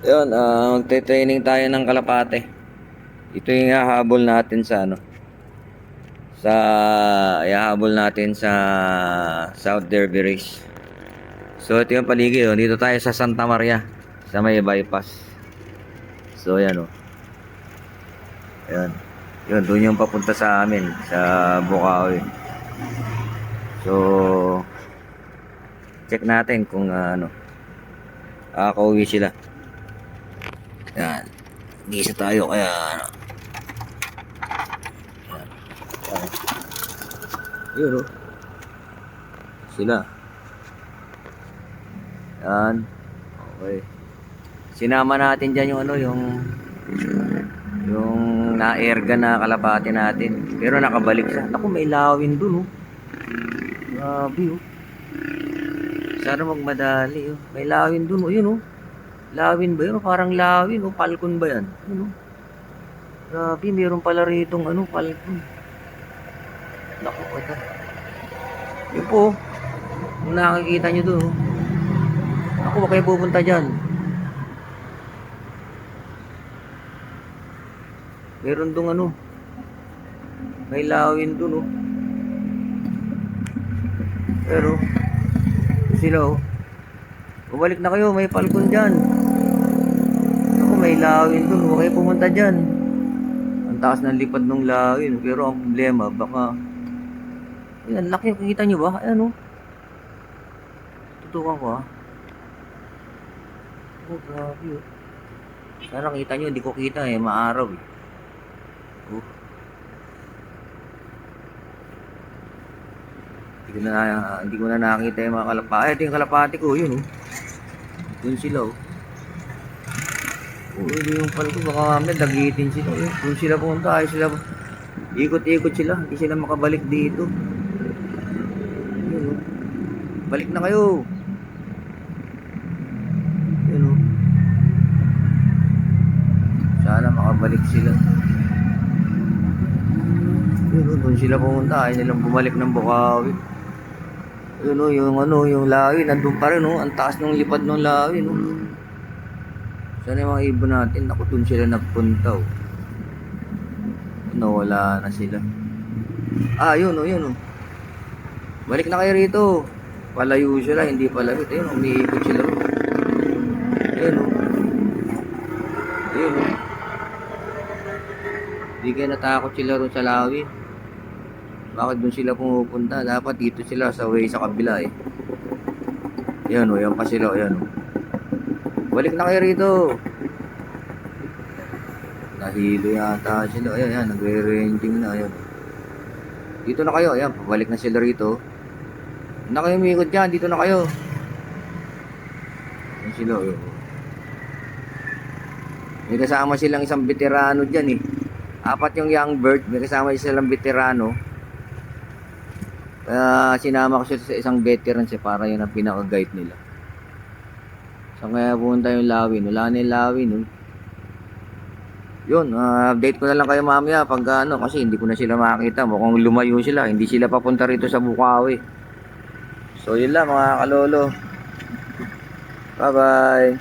Yun, magte-training tayo ng kalapate. Ito yung hahabol natin sa sa ihahabol natin sa South Derby Race. So ito yung paligid, oh. Dito tayo sa Santa Maria, sa may bypass. So ayan, oh. Ayan. Yun, doon yung papunta sa amin, sa Bukawi. So check natin kung kakauwi sila. Yan. Gisa tayo kaya yun, oh. Sila. Yan. Okay. Sinama natin dyan yung yung na-airgun na kalapati natin. Pero nakabalik siya. Naku, may lawin dun, oh. Grabe, oh. Sana magmadali, oh. May lawin dun, oh. Yun, oh. Lawin ba yun? Parang lawin, oh. Falcon ba yan? Yun, oh. Grabe, meron pala ritong falcon. Naku, ito. Yun po, kung nakikita nyo doon, ako ba kayo pupunta dyan? Meron doon may lawin doon, oh. Pero sila, oh. Bumalik na kayo, may falcon dyan. Ako, may lawin doon, huwag kayo pumunta dyan. Ang taas ng lipad ng lawin, pero ang problema, baka ayan, laki, kita nyo ba? Ayan, oh. Tutukan ko, ah. Oh, grabe, oh. Sana kita nyo, hindi ko kita, maaraw, eh. Oh. Hindi ko na nakita yung mga kalapati. Ito yung kalapati ko, yun, oh. Yun sila, oh. Oh, hindi yung pala ko, baka mamaya dagitin sila, oh. Kung sila punta, ay sila ikot-ikot sila, hindi sila makabalik dito. Yun, oh. Balik na kayo. Yun, oh. Sana makabalik sila. Yun, oh. Kung sila pumunta, ay nilang bumalik ng Bukawi. Yun, oh. Yung lawin, nandun pa rin, oh. Ang taas ng lipad ng lawin, oh. Sana yung mga ibon natin, ako dun sila nagpunta, oh. Nawala na sila. Yun, oh, yun, oh. Balik na kayo rito. Palayo sila, hindi palapit. Ayun, umiikot sila, oh. Ayun, oh. Ayun, oh. Hindi kaya natakot sila ron sa lawin. Bakit dun sila pumupunta? Dapat dito sila sa way sa kabila, eh. Yan, oh, yan pa sila, yan, oh. Balik na kayo rito. Nahilo yata sila. Ayan, yan, nagre-ranging na, ayan. Dito na kayo, ayan, pabalik na sila rito. Hindi na kayo umikot dyan, dito na kayo. Ayan sila, ayan. May kasama silang isang veterano dyan, eh. 4 yung young bird, may kasama silang veterano. Kaya sinama ko siya sa isang veteran siya para yun ang pinaka-guide nila. So kaya pumunta yung lawin, wala na yung lawin, oh. Yun, update ko na lang kayo mamaya pag kasi hindi ko na sila makita. Mukhang lumayo sila, hindi sila papunta rito sa Bukawi. So yun lang mga kalolo. Bye bye.